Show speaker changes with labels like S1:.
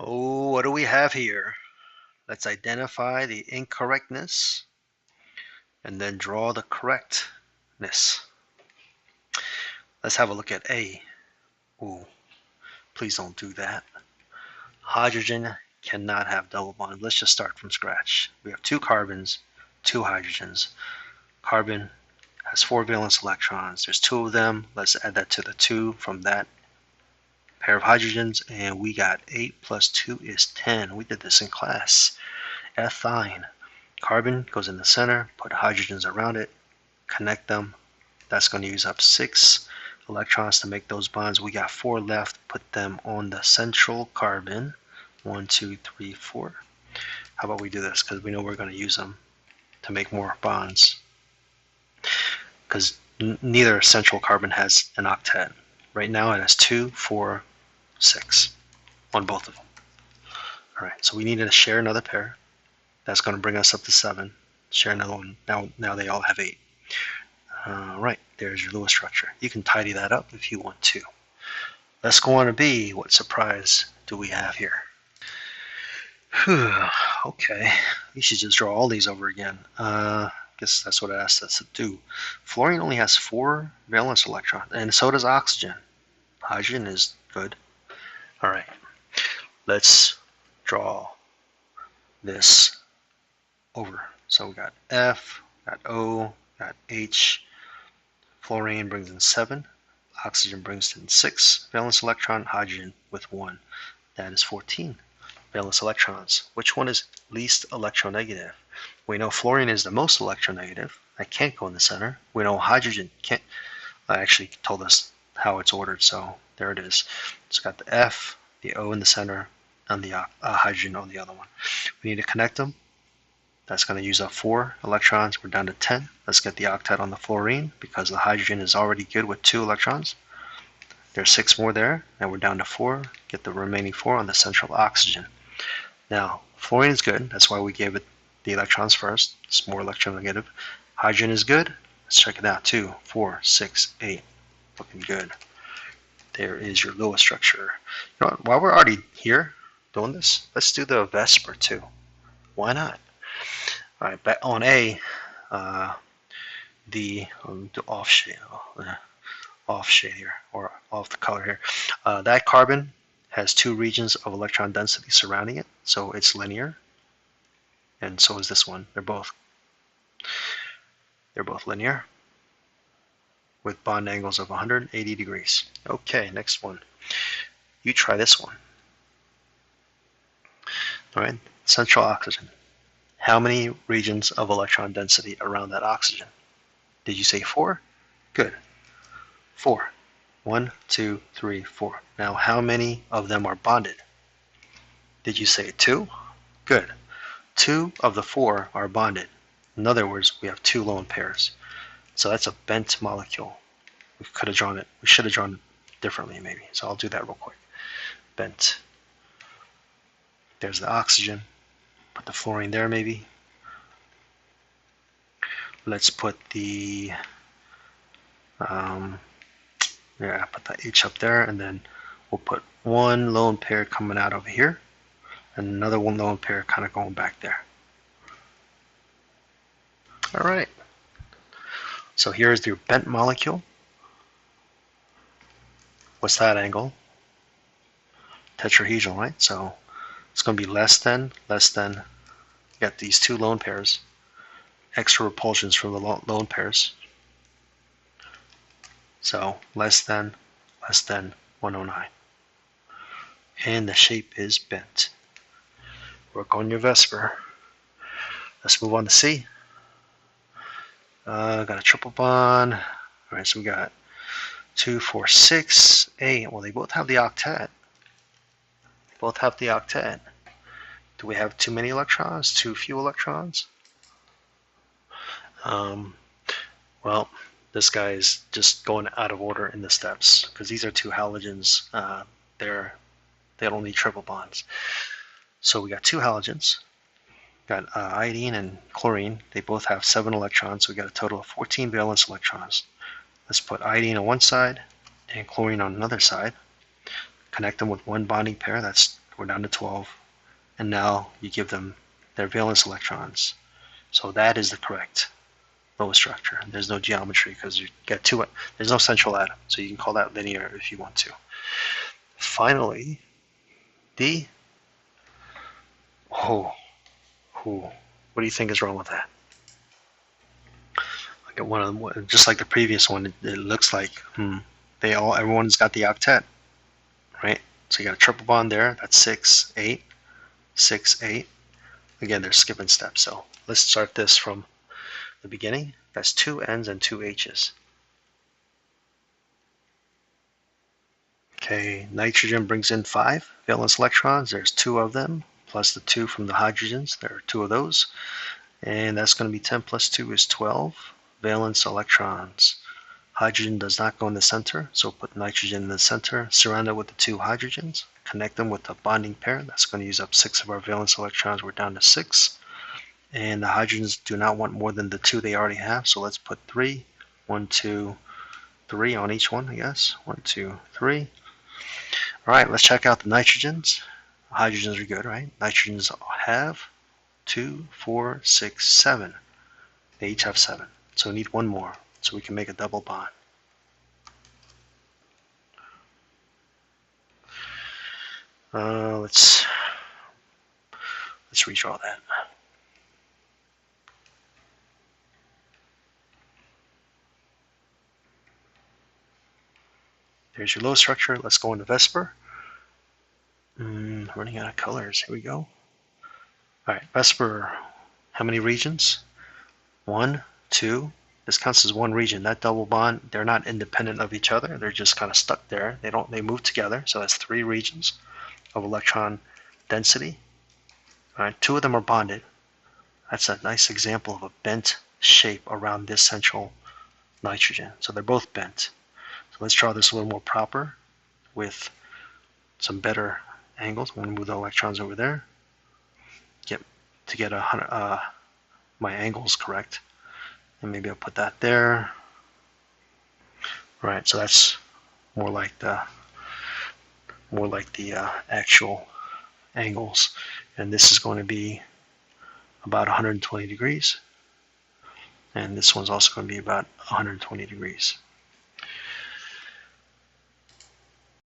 S1: Oh, what do we have here? Let's identify the incorrectness and then draw the correctness. Let's have a look at A. Ooh, please don't do that. Hydrogen cannot have double bonds. Let's just start from scratch. We have 2 carbons, 2 hydrogens. Carbon has 4 valence electrons. There's 2 of them. Let's add that to the 2 from that pair of hydrogens, and we got 8 plus 2 is 10. We did this in class. Ethine. Carbon goes in the center, put hydrogens around it, connect them. That's going to use up 6 electrons to make those bonds. We got 4 left. Put them on the central carbon. 1, 2, 3, 4. How about we do this, because we know we're going to use them to make more bonds, because neither central carbon has an octet. Right now it has 2, 4, 6 on both of them. All right, so we need to share another pair. That's going to bring us up to 7. Share another one. Now they all have 8. Right, there's your Lewis structure. You can tidy that up if you want to. Let's go on to B. What surprise do we have here? Whew, okay, we should just draw all these over again. Guess that's what it asked us to do. Fluorine only has 4 valence electrons, and so does oxygen. Hydrogen is good. All right, let's draw this over. So we got F, got O, got H. Fluorine brings in 7. Oxygen brings in 6 valence electron. Hydrogen with 1. That is 14 valence electrons. Which one is least electronegative? We know fluorine is the most electronegative. That can't go in the center. We know hydrogen can't. I actually told us how it's ordered, so there it is. It's got the F, the O in the center, and the hydrogen on the other one. We need to connect them. That's going to use up 4 electrons. We're down to 10. Let's get the octet on the fluorine, because the hydrogen is already good with 2 electrons. There's 6 more there, and we're down to 4. Get the remaining 4 on the central oxygen. Now, fluorine is good. That's why we gave it the electrons first. It's more electronegative. Hydrogen is good. Let's check it out. 2, 4, 6, 8. Looking good. There is your Lewis structure. You know what? While we're already here doing this, let's do the VSEPR too. Why not? All right, back on A, the off shade here, or off the color here. That carbon has 2 regions of electron density surrounding it, so it's linear, and so is this one. They're both linear with bond angles of 180 degrees. Okay, next one. You try this one. All right, central oxygen. How many regions of electron density around that oxygen? Did you say 4? Good. 4. 1, 2, 3, 4. Now, how many of them are bonded? Did you say 2? Good. 2 of the 4 are bonded. In other words, we have 2 lone pairs. So that's a bent molecule. We could have drawn it. We should have drawn it differently, maybe. So I'll do that real quick. Bent. There's the oxygen. Put the fluorine there, maybe. Let's put the put the H up there, and then we'll put 1 lone pair coming out over here, and another 1 lone pair kind of going back there. All right. So here's your bent molecule. What's that angle? Tetrahedral, right? So it's going to be less than. You got these 2 lone pairs. Extra repulsions from the lone pairs. So less than 109. And the shape is bent. Work on your VSEPR. Let's move on to C. Got a triple bond. All right, so we got 2, 4, 6, 8. Well, they both have the octet. Do we have too many electrons? Too few electrons? Well, this guy is just going out of order in the steps, because these are 2 halogens. They don't need triple bonds. So we got 2 halogens. Got iodine and chlorine. They both have 7 electrons, so we got a total of 14 valence electrons. Let's put iodine on one side and chlorine on another side. Connect them with 1 bonding pair. That's we're down to 12, and now you give them their valence electrons. So that is the correct lowest structure. There's no geometry because you get two. There's no central atom, so you can call that linear if you want to. Finally, D. Oh, what do you think is wrong with that? Like one of them, just like the previous one, it looks like everyone's got the octet, right? So you got a triple bond there. That's 6, 8, 6, 8. Again, they're skipping steps. So let's start this from the beginning. That's 2 N's and 2 H's. Okay, nitrogen brings in 5 valence electrons. There's 2 of them, plus the 2 from the hydrogens. There are 2 of those. And that's going to be 10 plus 2 is 12 valence electrons. Hydrogen does not go in the center, so put nitrogen in the center, surround it with the 2 hydrogens, connect them with a bonding pair. That's going to use up 6 of our valence electrons. We're down to 6. And the hydrogens do not want more than the 2 they already have, so let's put 3. 1, 2, 3 on each one, I guess. 1, 2, 3. All right, let's check out the nitrogens. Hydrogens are good, right? Nitrogens have 2, 4, 6, 7. They each have 7. So we need one more, so we can make a double bond. Let's redraw that. There's your low structure. Let's go into VSEPR. Running out of colors. Here we go. All right, VSEPR. How many regions? 1, 2. This counts as one region. That double bond, they're not independent of each other. They're just kind of stuck there. They move together. So that's 3 regions of electron density. All right, 2 of them are bonded. That's a nice example of a bent shape around this central nitrogen. So they're both bent. So let's draw this a little more proper with some better angles. I'm going to move the electrons over there. To get my angles correct. And maybe I'll put that there. Right, so that's more like the actual angles. And this is going to be about 120 degrees. And this one's also going to be about 120 degrees.